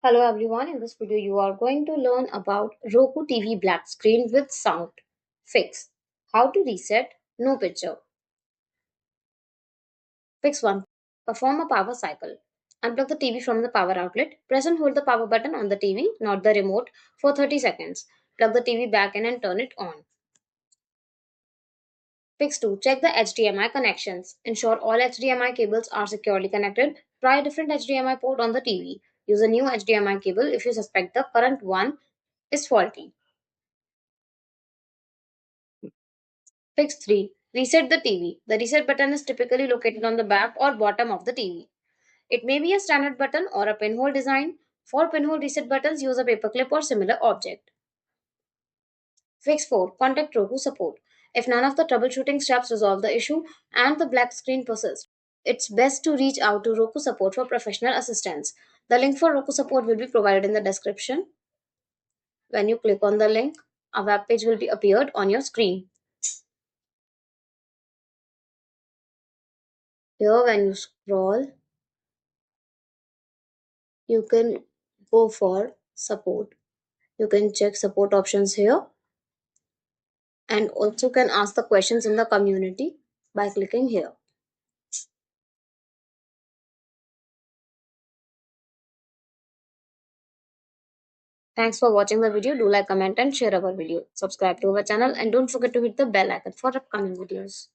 Hello everyone, in this video you are going to learn about Roku TV black screen with sound. Fix. How to reset, no picture. Fix 1. Perform a power cycle. Unplug the TV from the power outlet. Press and hold the power button on the TV, not the remote, for 30 seconds. Plug the TV back in and turn it on. Fix 2. Check the HDMI connections. Ensure all HDMI cables are securely connected. Try a different HDMI port on the TV. Use a new HDMI cable if you suspect the current one is faulty. Fix 3. Reset the TV. The reset button is typically located on the back or bottom of the TV. It may be a standard button or a pinhole design. For pinhole reset buttons, use a paperclip or similar object. Fix 4. Contact Roku support. If none of the troubleshooting steps resolve the issue and the black screen persists, it's best to reach out to Roku support for professional assistance. The link for Roku support will be provided in the description. When you click on the link, a web page will be appeared on your screen. Here, when you scroll, you can go for support. You can check support options here and also can ask the questions in the community by clicking here. Thanks for watching the video. Do like, comment and share our video. Subscribe to our channel and don't forget to hit the bell icon for upcoming videos.